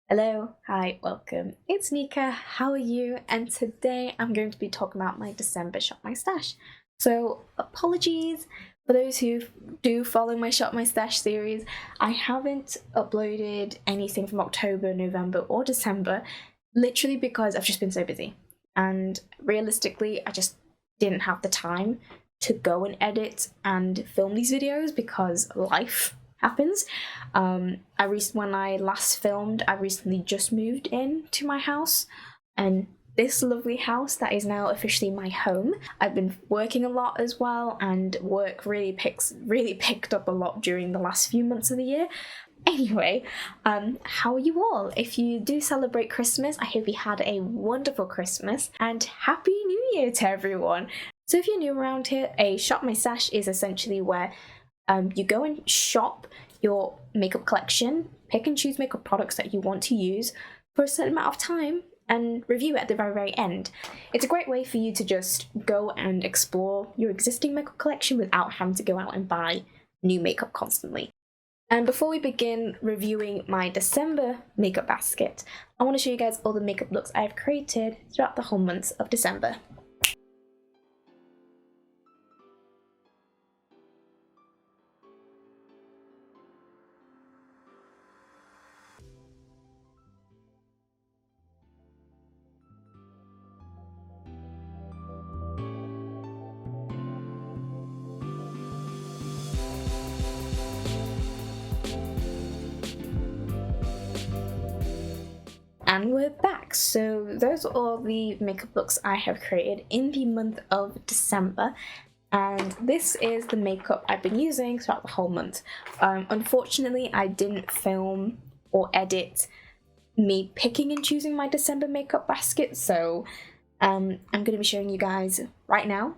Hello, hi, welcome. It's Nika, how are you? And today I'm going to be talking about my December Shop My Stash. So apologies for those who do follow my Shop My Stash series. I haven't uploaded anything from October, November or December, literally because I've just been so busy. And realistically, I just didn't have the time to go and edit and film these videos because life happens. When I last filmed, I recently just moved into my house, and this lovely house that is now officially my home. I've been working a lot as well, and work really picked up a lot during the last few months of the year. Anyway, how are you all? If you do celebrate Christmas, I hope you had a wonderful Christmas, and Happy New Year to everyone. So if you're new around here, a Shop My Stash is essentially where you go and shop your makeup collection, pick and choose makeup products that you want to use for a certain amount of time, and review it at the very end. It's a great way for you to just go and explore your existing makeup collection without having to go out and buy new makeup constantly. And before we begin reviewing my December makeup basket, I want to show you guys all the makeup looks I've created throughout the whole month of December. And we're back. So those are all the makeup looks I have created in the month of December. And this is the makeup I've been using throughout the whole month. Unfortunately, I didn't film or edit me picking and choosing my December makeup basket, so I'm going to be showing you guys right now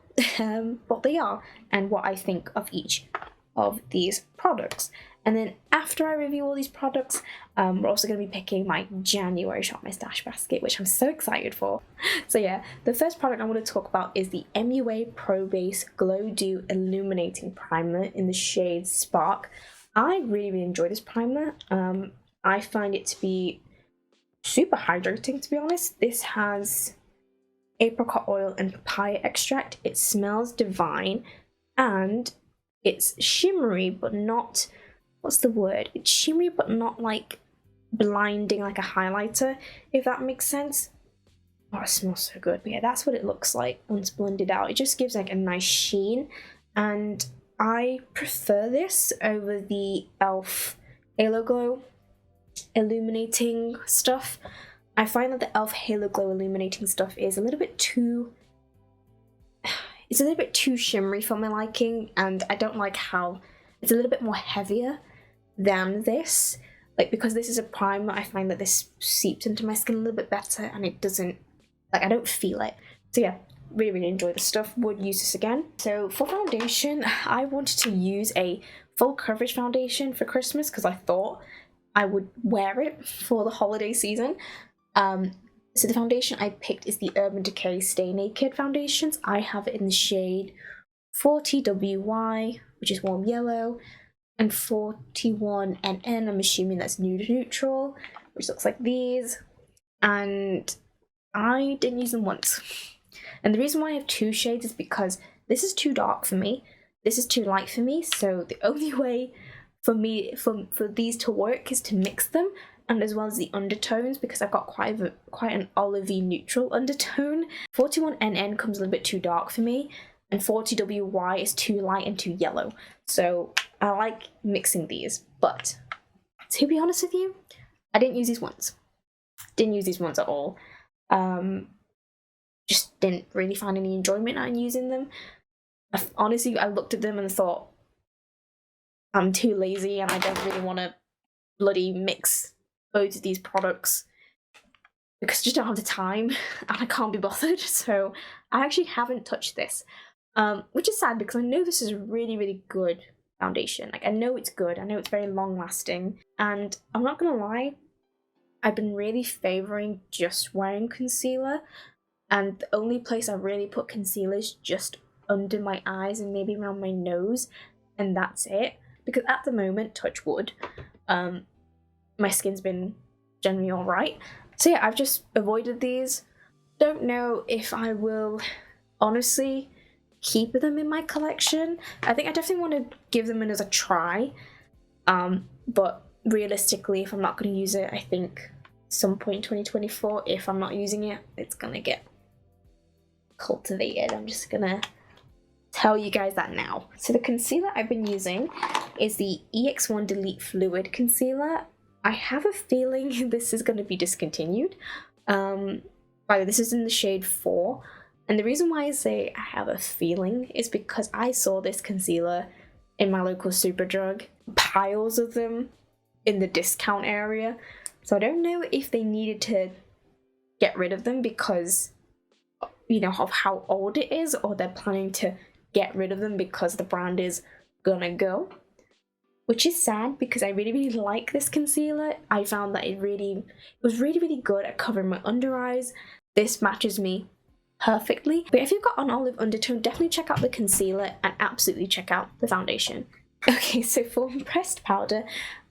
what they are and what I think of each of these products. And then after I review all these products, we're also going to be picking my January Shop My Stash basket, which I'm so excited for. So yeah, the first product I want to talk about is the MUA Pro Base Glow Dew Illuminating Primer in the shade Spark. I really enjoy this primer. I find it to be super hydrating, to be honest. This has apricot oil and papaya extract. It smells divine, and it's shimmery but not, what's the word? It's shimmery but not like blinding like a highlighter, if that makes sense. Oh, it smells so good. But yeah, that's what it looks like once blended out. It just gives like a nice sheen, and I prefer this over the e.l.f. Halo Glow illuminating stuff. I find that the e.l.f. Halo Glow illuminating stuff is a little bit too shimmery for my liking, and I don't like how it's a little bit more heavier than this. Like, because this is a primer, I find that this seeps into my skin a little bit better, and it doesn't, like, I don't feel it. So yeah, really enjoy this stuff, would use this again. So for foundation, I wanted to use a full coverage foundation for Christmas because I thought I would wear it for the holiday season. So the foundation I picked is the Urban Decay Stay Naked foundations. I have it in the shade 40WY, which is warm yellow, and 41NN, I'm assuming that's nude neutral, which looks like these. And I didn't use them once. And the reason why I have two shades is because this is too dark for me, this is too light for me, so the only way for me for these to work is to mix them, and as well as the undertones, because I've got quite an olivey neutral undertone. 41NN comes a little bit too dark for me, and 40WY is too light and too yellow. So I like mixing these, but to be honest with you, I didn't use these once. Didn't use these once at all. Just didn't really find any enjoyment in using them. Honestly, I looked at them and thought, I'm too lazy and I don't really want to bloody mix both of these products because I just don't have the time and I can't be bothered. So I actually haven't touched this, which is sad because I know this is a really good foundation. Like, I know it's good, I know it's very long lasting, and I'm not gonna lie, I've been really favoring just wearing concealer, and the only place I really put concealer is just under my eyes and maybe around my nose, and that's it. Because at the moment, touch wood, my skin's been generally all right. So yeah, I've just avoided these. Don't know if I will honestly keep them in my collection. I think I definitely want to give them another try. But realistically, if I'm not going to use it, I think some point in 2024, if I'm not using it, it's going to get cultivated. I'm just going to tell you guys that now. So the concealer I've been using is the EX1 Delete Fluid Concealer. I have a feeling this is going to be discontinued. By the way, this is in the shade 4. And the reason why I say I have a feeling is because I saw this concealer in my local Superdrug, piles of them in the discount area. So I don't know if they needed to get rid of them because, you know, of how old it is, or they're planning to get rid of them because the brand is gonna go. Which is sad because I really, really like this concealer. I found that it was really, really good at covering my under eyes. This matches me perfectly. But if you've got an olive undertone, definitely check out the concealer and absolutely check out the foundation. Okay, so for pressed powder,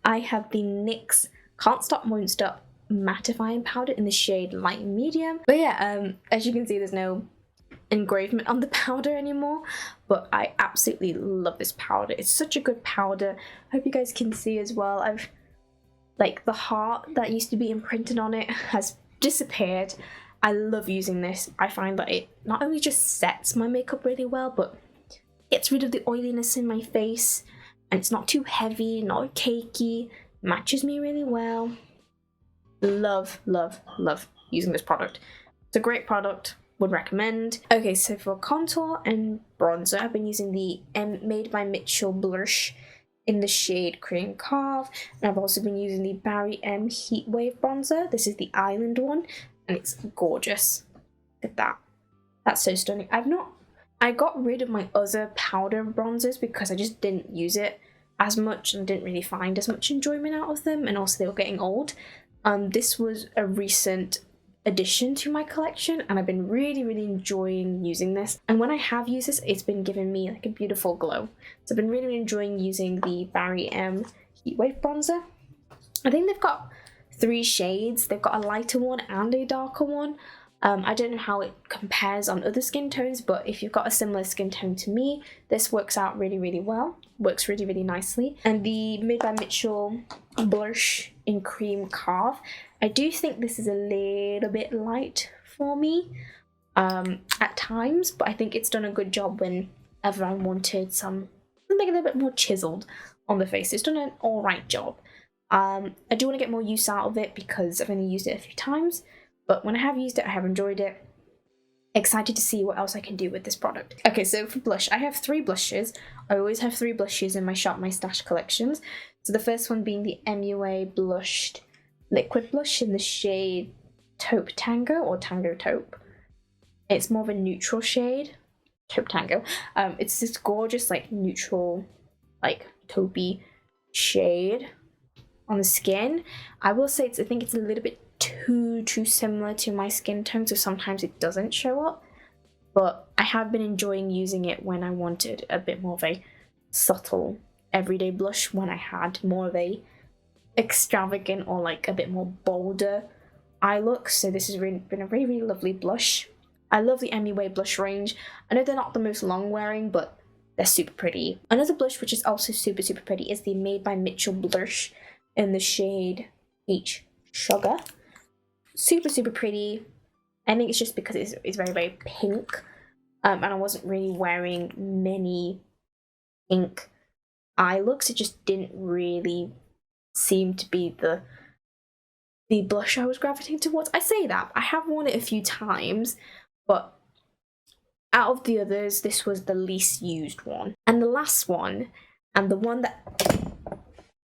I have the NYX Can't Stop Won't Stop mattifying powder in the shade light medium. But yeah, as you can see, there's no engravement on the powder anymore, but I absolutely love this powder. It's such a good powder. I hope you guys can see as well. I've, like, the heart that used to be imprinted on it has disappeared. I love using this. I find that it not only just sets my makeup really well, but gets rid of the oiliness in my face, and it's not too heavy, not cakey, matches me really well. Love, love, love using this product. It's a great product, would recommend. Okay, so for contour and bronzer, I've been using the Made by Mitchell blush in the shade Cream Carve, and I've also been using the Barry M Heat Wave bronzer. This is the Island one, and it's gorgeous. Look at that. That's so stunning. I got rid of my other powder bronzers because I just didn't use it as much and didn't really find as much enjoyment out of them, and also they were getting old. This was a recent addition to my collection, and I've been really, really enjoying using this. And when I have used this, it's been giving me like a beautiful glow. So I've been really, really enjoying using the Barry M Heat Wave bronzer. I think they've got 3 shades. They've got a lighter one and a darker one. I don't know how it compares on other skin tones, but if you've got a similar skin tone to me, this works out really, really well. Works really, really nicely. And the Made by Mitchell blush in Cream Carve, I do think this is a little bit light for me at times, but I think it's done a good job whenever I wanted something a little bit more chiseled on the face. It's done an alright job. I do want to get more use out of it because I've only used it a few times, but when I have used it, I have enjoyed it. Excited to see what else I can do with this product. Okay, so for blush, I have 3 blushes. I always have 3 blushes in my Shop My Stash collections. So the first one being the MUA Blushed Liquid Blush in the shade Taupe Tango, or Tango Taupe. It's more of a neutral shade, Taupe Tango. It's this gorgeous, like, neutral, like, taupey shade on the skin. I will say I think it's a little bit too similar to my skin tone, so sometimes it doesn't show up, but I have been enjoying using it when I wanted a bit more of a subtle everyday blush, when I had more of a extravagant or like a bit more bolder eye look. So this has been a really, really lovely blush. I love the MUA blush range. I know they're not the most long wearing, but they're super pretty. Another blush which is also super, super pretty is the Made by Mitchell blush in the shade Peach Sugar. Super, super pretty. I think it's just because it's very, very pink, and I wasn't really wearing many pink eye looks. It just didn't really seem to be the blush I was gravitating towards. I say that, I have worn it a few times, but out of the others, this was the least used one. And the last one, and the one that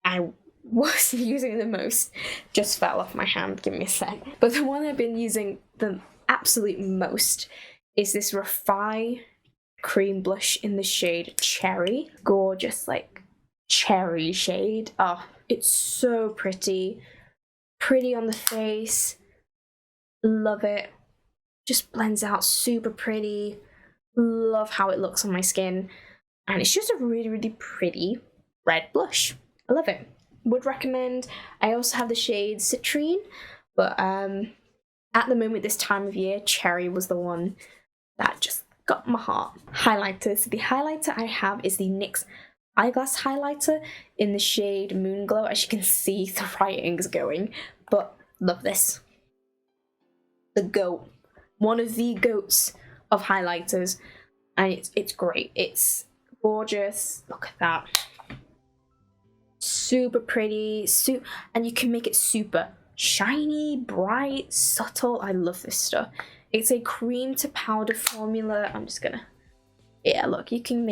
I was using the most, just fell off my hand, give me a sec. But the one I've been using the absolute most is this Refi cream blush in the shade Cherry. Gorgeous, like, cherry shade. Oh, it's so pretty. Pretty on the face. Love it. Just blends out super pretty. Love how it looks on my skin. And it's just a really, really pretty red blush. I love it. would recommend. I also have the shade Citrine, but at the moment, this time of year, Cherry was the one that just got my heart. Highlighters. The highlighter I have is the NYX Eyeglass Highlighter in the shade Moonglow. As you can see, the writing's going, but love this. The GOAT. One of the GOATs of highlighters, and it's great. It's gorgeous. Look at that. Super pretty, and you can make it super shiny, bright, subtle. I love this stuff. It's a cream to powder formula. I'm just gonna, yeah, look, you can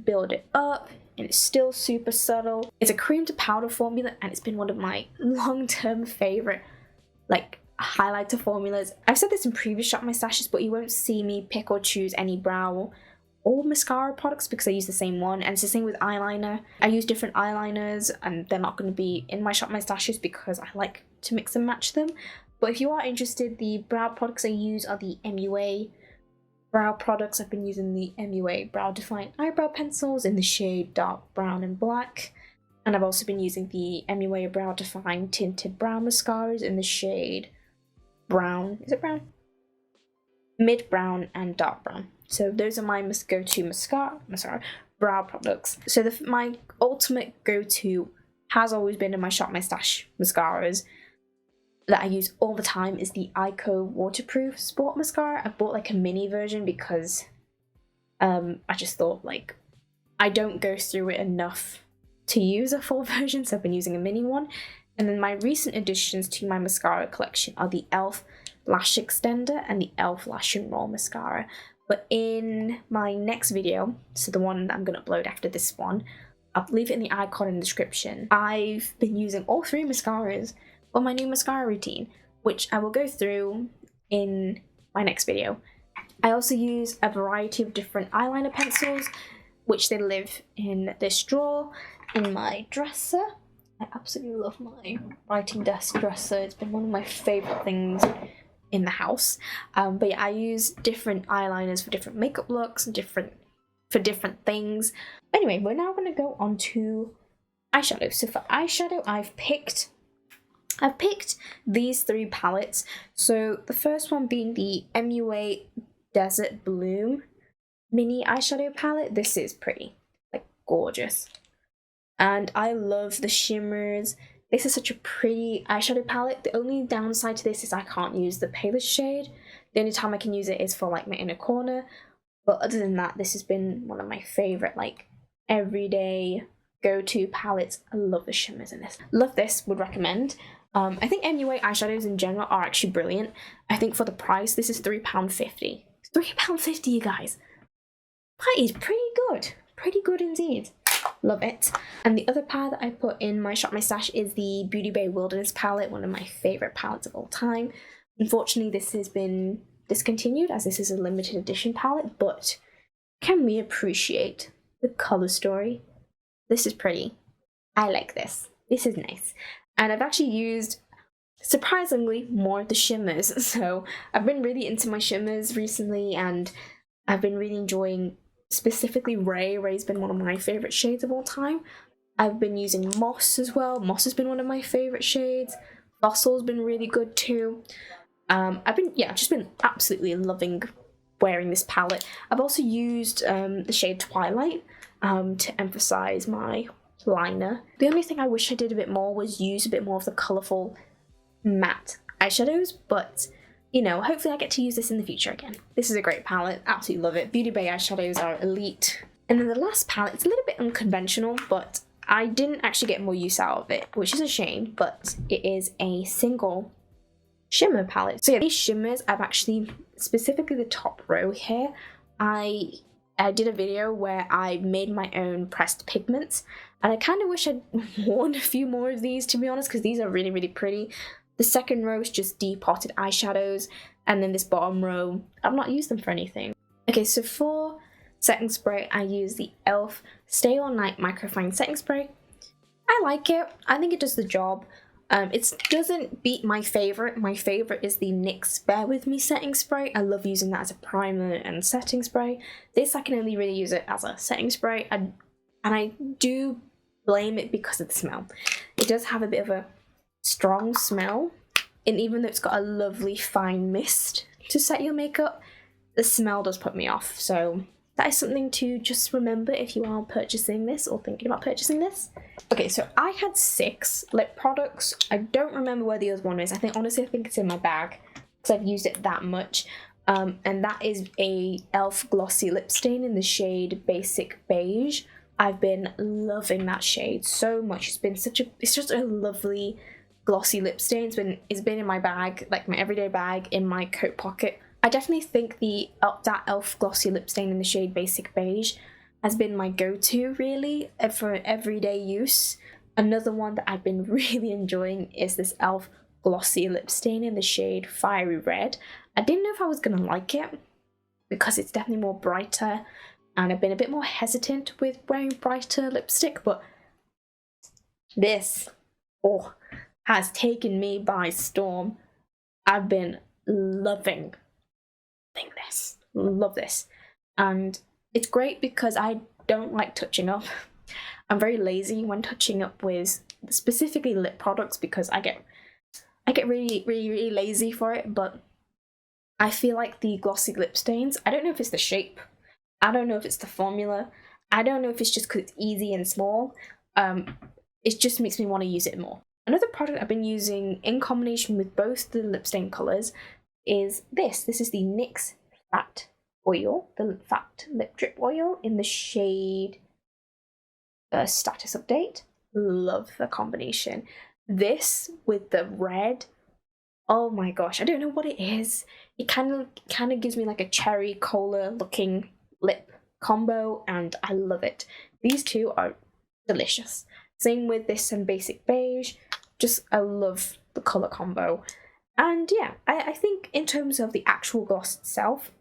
build it up and it's still super subtle. It's a cream to powder formula, and it's been one of my long-term favorite like highlighter formulas. I've said this in previous Shop My Stashes, but you won't see me pick or choose any brow or mascara products because I use the same one, and it's the same with eyeliner. I use different eyeliners and they're not going to be in my Shop My Stashes because I like to mix and match them. But if you are interested, the brow products I use are the MUA brow products. I've been using the MUA Brow Define Eyebrow Pencils in the shade Dark Brown and Black. And I've also been using the MUA Brow Define Tinted Brow Mascaras in the shade Brown. Is it brown? Mid brown and dark brown. So those are my go-to mascara brow products. So my ultimate go-to has always been in my Shop My Stash mascaras that I use all the time is the Ico Waterproof Sport Mascara. I bought like a mini version because I just thought like I don't go through it enough to use a full version, so I've been using a mini one. And then my recent additions to my mascara collection are the e.l.f. Lash Extender and the e.l.f. Lash and Roll Mascara. But in my next video, so the one that I'm going to upload after this one, I'll leave it in the icon in the description. I've been using all three mascaras for my new mascara routine, which I will go through in my next video. I also use a variety of different eyeliner pencils, which they live in this drawer in my dresser. I absolutely love my writing desk dresser. It's been one of my favourite things in the house. But yeah, I use different eyeliners for different makeup looks and for different things. Anyway, we're now going to go on to eyeshadow. So for eyeshadow, I've picked these three palettes. So the first one being the MUA Desert Bloom mini eyeshadow palette. This is pretty, like, gorgeous. And I love the shimmers. This is such a pretty eyeshadow palette. The only downside to this is I can't use the palest shade. The only time I can use it is for like my inner corner. But other than that, this has been one of my favorite like everyday go-to palettes. I love the shimmers in this. Love this, would recommend. I think MUA eyeshadows in general are actually brilliant. I think for the price, this is £3.50. £3.50, you guys. That is pretty good. Pretty good indeed. Love it. And the other palette that I put in my Shop My Stash is the Beauty Bay Wilderness palette, one of my favorite palettes of all time. Unfortunately, this has been discontinued as this is a limited edition palette, but can we appreciate the color story? This is pretty. I like this. This is nice. And I've actually used, surprisingly, more of the shimmers. So I've been really into my shimmers recently, and I've been really enjoying specifically Ray. Ray's been one of my favorite shades of all time. I've been using Moss as well. Moss has been one of my favorite shades. Fossil's been really good too. I've just been absolutely loving wearing this palette. I've also used the shade Twilight to emphasize my liner. The only thing I wish I did a bit more was use a bit more of the colourful matte eyeshadows, but you know, hopefully I get to use this in the future again. This is a great palette, absolutely love it. Beauty Bay eyeshadows are elite. And then the last palette, it's a little bit unconventional, but I didn't actually get more use out of it, which is a shame, but it is a single shimmer palette. So yeah, these shimmers, I've actually, specifically the top row here, I did a video where I made my own pressed pigments, and I kind of wish I'd worn a few more of these, to be honest, because these are really, really pretty. The second row is just depotted eyeshadows, and then this bottom row, I've not used them for anything. Okay, so for setting spray, I use the e.l.f. Stay All Night Microfine Setting Spray. I like it. I think it does the job. It doesn't beat my favorite. My favorite is the NYX Bear With Me Setting Spray. I love using that as a primer and setting spray. This I can only really use it as a setting spray. And I do blame it because of the smell. It does have a bit of a strong smell, and even though it's got a lovely fine mist to set your makeup, the smell does put me off. So that is something to just remember if you are purchasing this or thinking about purchasing this. Okay, so I had 6 lip products. I don't remember where the other one is. I think it's in my bag because I've used it that much. And that is a e.l.f. glossy lip stain in the shade Basic Beige. I've been loving that shade so much. It's just a lovely glossy lip stain. It's been in my bag, like my everyday bag, in my coat pocket. I definitely think that e.l.f. glossy lip stain in the shade Basic Beige has been my go-to really for everyday use. Another one that I've been really enjoying is this e.l.f. glossy lip stain in the shade Fiery Red. I didn't know if I was gonna like it because it's definitely more brighter, and I've been a bit more hesitant with wearing brighter lipstick, but this has taken me by storm. I've been loving this. Love this. And it's great because I don't like touching up. I'm very lazy when touching up with specifically lip products because I get really lazy for it, but I feel like the glossy lip stains, I don't know if it's the shape, I don't know if it's the formula, I don't know if it's just because it's easy and small, it just makes me want to use it more. Another product I've been using in combination with both the lip stain colours is this. This is the NYX Fat Oil, the Fat Lip Drip Oil in the shade Status Update. Love the combination. This with the red, oh my gosh, I don't know what it is. It kind of gives me like a cherry cola looking lip combo, and I love it. These two are delicious. Same with this and Basic Beige. Just, I love the colour combo. And yeah, I think in terms of the actual gloss itself,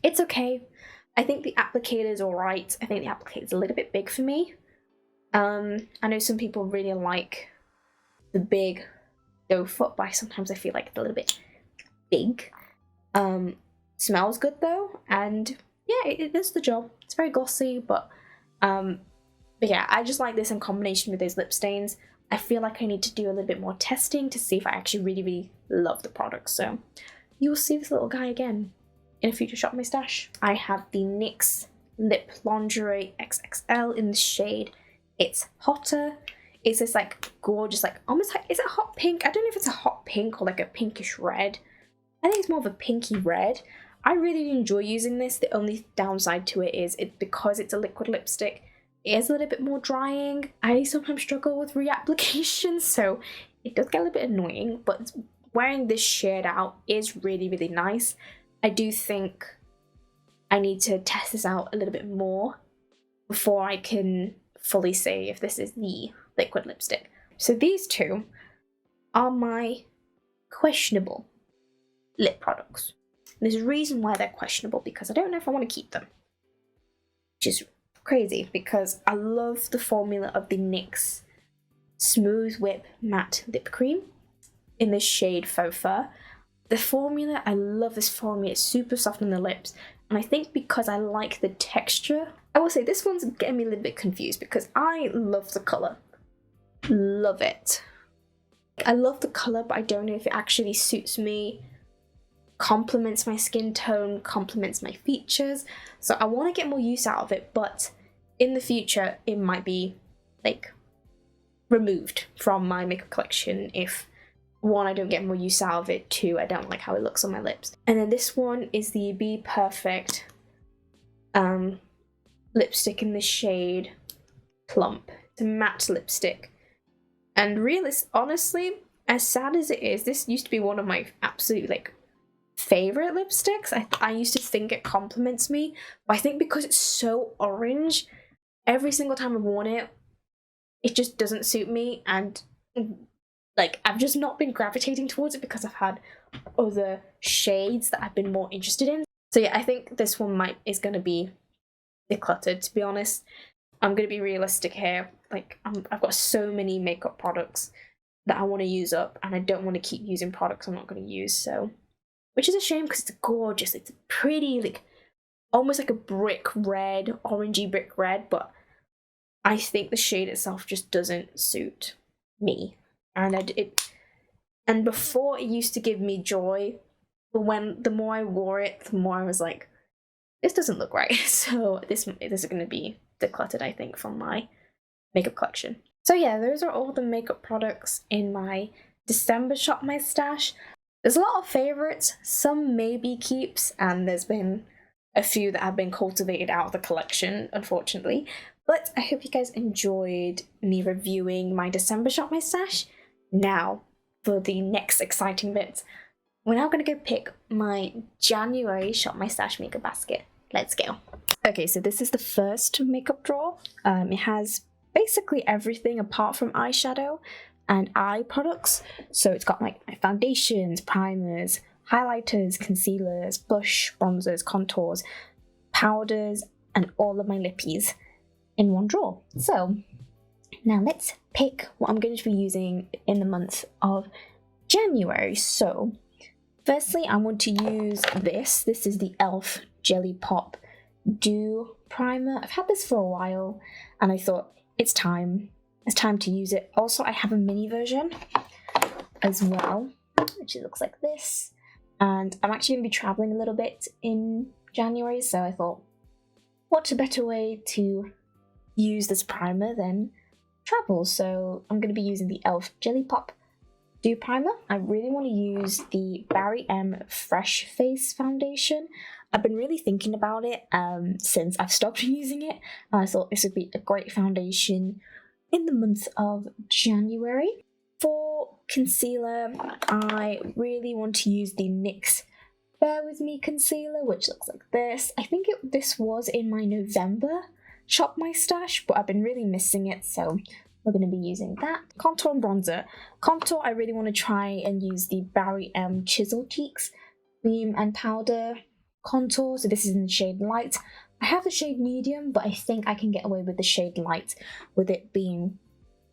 it's okay. I think the applicator is alright. I think the applicator is a little bit big for me. I know some people really like the big doe foot, but sometimes I feel like it's a little bit big. Smells good though, and yeah, it does the job. It's very glossy, but yeah, I just like this in combination with those lip stains. I feel like I need to do a little bit more testing to see if I actually really love the product. So you will see this little guy again in a future Shop My Stash. I have the NYX Lip Lingerie XXL in the shade It's Hotter. It's this like gorgeous, like almost like, is it hot pink? I don't know if it's a hot pink or like a pinkish red. I think it's more of a pinky red. I really enjoy using this. The only downside to it is because it's a liquid lipstick, it is a little bit more drying. I sometimes struggle with reapplication, so it does get a little bit annoying, but wearing this shade out is really, really nice. I do think I need to test this out a little bit more before I can fully say if this is the liquid lipstick. So these two are my questionable lip products. And there's a reason why they're questionable, because I don't know if I want to keep them, which is crazy because I love the formula of the NYX Smooth Whip Matte Lip Cream in the shade Faux Fur. The formula, I love this formula. It's super soft on the lips, and I think because I like the texture, I will say this one's getting me a little bit confused because I love the colour. Love it. I love the colour, but I don't know if it actually suits me, complements my skin tone, complements my features. So I want to get more use out of it, but in the future it might be like removed from my makeup collection if, one, I don't get more use out of it, two, I don't like how it looks on my lips. And then this one is the Be Perfect lipstick in the shade Plump. It's a matte lipstick, and honestly, as sad as it is, this used to be one of my absolute like favorite lipsticks. I used to think it compliments me, but I think because it's so orange, every single time I've worn it, it just doesn't suit me, and like I've just not been gravitating towards it because I've had other shades that I've been more interested in. So yeah, I think this one is going to be decluttered, to be honest. I'm going to be realistic here. Like I've got so many makeup products that I want to use up, and I don't want to keep using products I'm not going to use, so, which is a shame because it's gorgeous. It's pretty, like almost like a brick red, orangey brick red, but I think the shade itself just doesn't suit me. And before it used to give me joy, but the more I wore it, the more I was like, this doesn't look right. So this is going to be decluttered, I think, from my makeup collection. So yeah, those are all the makeup products in my December Shop My Stash. There's a lot of favorites, some may be keeps, and there's been a few that have been cultivated out of the collection, unfortunately. But I hope you guys enjoyed me reviewing my December Shop My Stash. Now, for the next exciting bit, we're now going to go pick my January Shop My Stash makeup basket. Let's go. Okay, so this is the first makeup drawer. It has basically everything apart from eyeshadow and eye products. So it's got like my foundations, primers, highlighters, concealers, blush, bronzers, contours, powders, and all of my lippies in one drawer. So now let's pick what I'm going to be using in the month of January. So firstly, I want to use this. This is the e.l.f. Jelly Pop Dew Primer. I've had this for a while and I thought it's time to use it. Also, I have a mini version as well, which looks like this. And I'm actually going to be traveling a little bit in January, so I thought, what's a better way to use this primer than travel? So I'm going to be using the e.l.f. Jelly Pop Dew Primer. I really want to use the Barry M Fresh Face Foundation. I've been really thinking about it since I've stopped using it, and I thought this would be a great foundation in the month of January. For concealer, I really want to use the NYX Bear With Me concealer, which looks like this. I think this was in my November Shop My Stash, but I've been really missing it, so we're going to be using that. Contour and bronzer. Contour, I really want to try and use the Barry M Chisel Cheeks Cream and Powder Contour. So this is in the shade Light. I have the shade Medium, but I think I can get away with the shade Light, with it being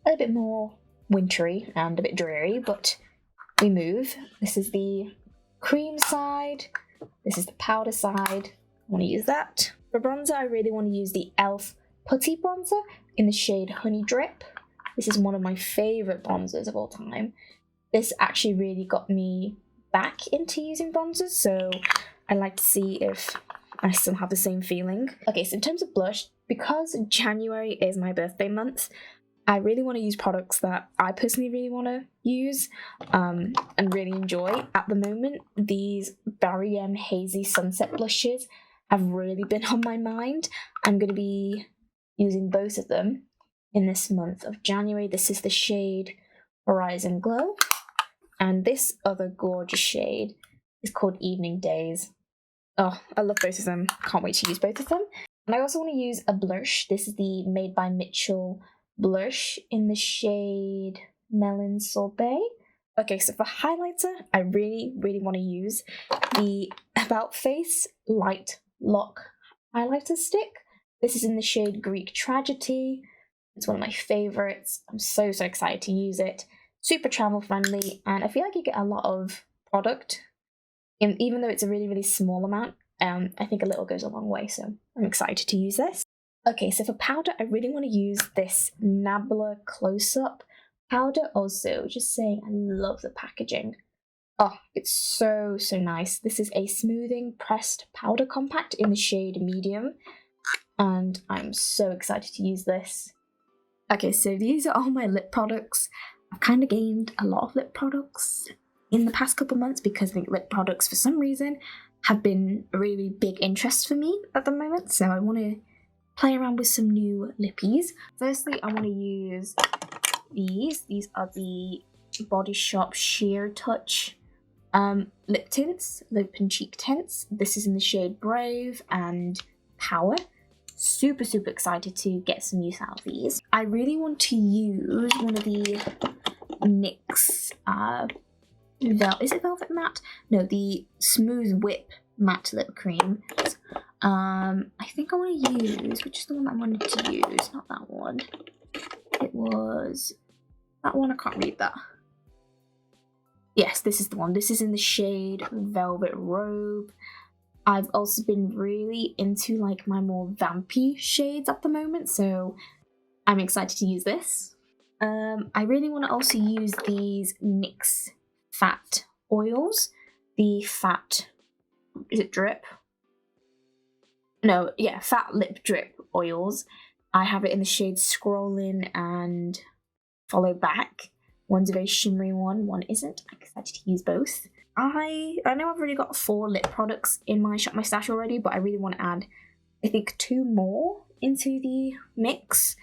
a bit more wintry and a bit dreary, but we move. This is the cream side. This is the powder side. I want to use that. For bronzer, I really want to use the e.l.f. Putty Bronzer in the shade Honey Drip. This is one of my favourite bronzers of all time. This actually really got me back into using bronzers, so I'd like to see if I still have the same feeling. Okay, so in terms of blush, because January is my birthday month, I really want to use products that I personally really want to use and really enjoy. At the moment, these Barry M Hazy Sunset blushes have really been on my mind. I'm going to be using both of them in this month of January. This is the shade Horizon Glow, and this other gorgeous shade is called Evening Days. Oh, I love both of them. Can't wait to use both of them. And I also want to use a blush. This is the Made by Mitchell blush in the shade Melon Sorbet. Okay, so for highlighter, I really want to use the About Face Light Lock highlighter stick. This is in the shade Greek Tragedy. It's one of my favorites. I'm so excited to use it. Super travel friendly, and I feel like you get a lot of product, even though it's a really small amount. I think a little goes a long way, so I'm excited to use this. Okay, so for powder, I really want to use this Nabla Close-Up powder. Also, just saying, I love the packaging. Oh, it's so nice. This is a smoothing pressed powder compact in the shade Medium, and I'm so excited to use this. Okay, so these are all my lip products. I've kind of gained a lot of lip products in the past couple months because I think lip products, for some reason, have been a really big interest for me at the moment, so I want to play around with some new lippies. Firstly, I want to use these. These are the Body Shop Sheer Touch lip tints, lip and cheek tints. This is in the shade Brave and Power. Super excited to get some use out of these. I really want to use one of the NYX is it Velvet Matte? No, the Smooth Whip Matte Lip Cream. I think I want to use, which is the one that I wanted to use, not that one. It was that one, I can't read that. Yes, this is the one. This is in the shade Velvet Robe. I've also been really into like my more vampy shades at the moment, so I'm excited to use this. I really want to also use these NYX fat oils. The fat, is it drip? No, yeah, fat lip drip oils. I have it in the shades Scrolling and Follow Back. One's a very shimmery one isn't. I'm excited to use both. I know I've already got 4 lip products in my Shop My Stash already, but I really want to add, I think, 2 more into the mix.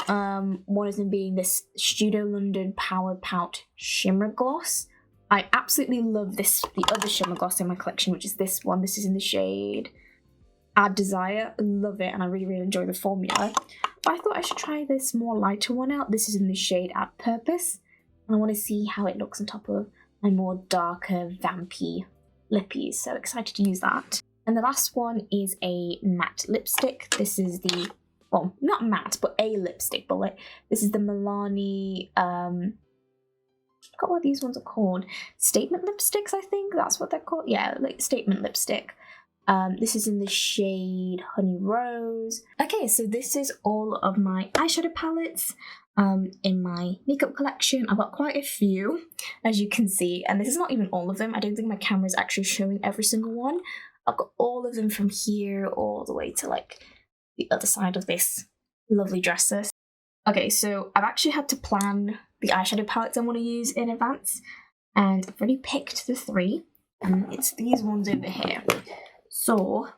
One of them being this Studio London Power Pout Shimmer Gloss. I absolutely love this, the other shimmer gloss in my collection, which is this one. This is in the shade Add Desire. I love it, and I really enjoy the formula. But I thought I should try this more lighter one out. This is in the shade Add Purpose, and I want to see how it looks on top of my more darker, vampy lippies. So excited to use that. And the last one is a matte lipstick. This is the, well, not matte, but a lipstick bullet. This is the Milani, I forgot what these ones are called. Statement lipsticks, I think that's what they're called. Yeah, like statement lipstick. This is in the shade Honey Rose. Okay, so this is all of my eyeshadow palettes in my makeup collection. I've got quite a few, as you can see, and this is not even all of them. I don't think my camera is actually showing every single one. I've got all of them from here all the way to like the other side of this lovely dresser. Okay, so I've actually had to plan the eyeshadow palettes I want to use in advance, and I've already picked the 3, and it's these ones over here. So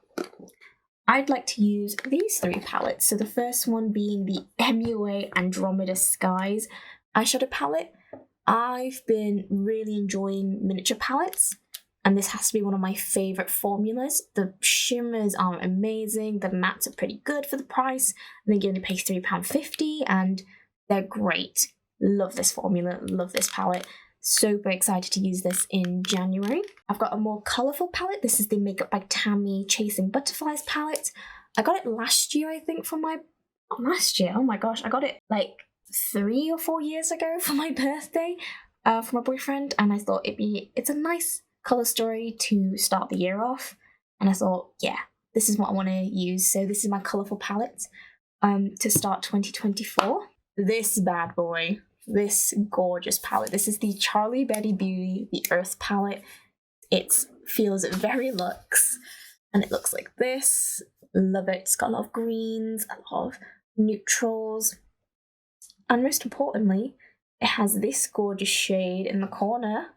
I'd like to use these 3 palettes. So the first one being the MUA Andromeda Skies eyeshadow palette. I've been really enjoying miniature palettes, and this has to be one of my favourite formulas. The shimmers are amazing, the mattes are pretty good for the price. I think you only pay £3.50 and they're great. Love this formula, love this palette. Super excited to use this in January. I've got a more colourful palette. This is the Makeup by Tammy Chasing Butterflies palette. I got it last year, I think, for my... last year? Oh my gosh, I got it like 3 or 4 years ago for my birthday for my boyfriend, and I thought it's a nice colour story to start the year off, and I thought, yeah, this is what I want to use. So this is my colourful palette to start 2024. This bad boy, this gorgeous palette. This is the Charlie Betty Beauty, the Earth palette. It feels very luxe, and it looks like this. Love it. It's got a lot of greens, a lot of neutrals, and most importantly, it has this gorgeous shade in the corner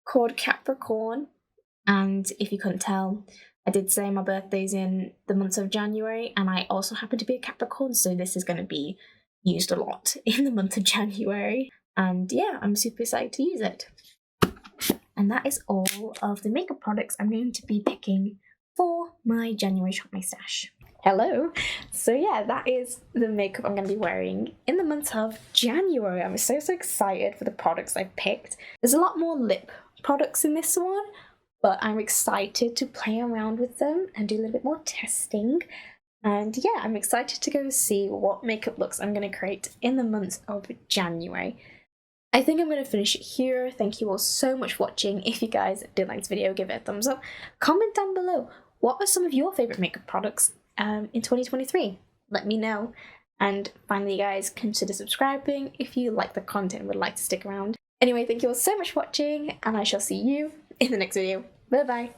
called Capricorn. And if you couldn't tell, I did say my birthday's in the month of January, and I also happen to be a Capricorn, so this is going to be used a lot in the month of January. And yeah, I'm super excited to use it. And that is all of the makeup products I'm going to be picking for my January Shop My Stash. Hello! So yeah, that is the makeup I'm going to be wearing in the month of January. I'm so excited for the products I've picked. There's a lot more lip products in this one, but I'm excited to play around with them and do a little bit more testing. And yeah, I'm excited to go see what makeup looks I'm going to create in the month of January. I think I'm going to finish it here. Thank you all so much for watching. If you guys did like this video, give it a thumbs up. Comment down below, what are some of your favourite makeup products in 2023? Let me know. And finally, guys, consider subscribing if you like the content and would like to stick around. Anyway, thank you all so much for watching, and I shall see you in the next video. Bye bye.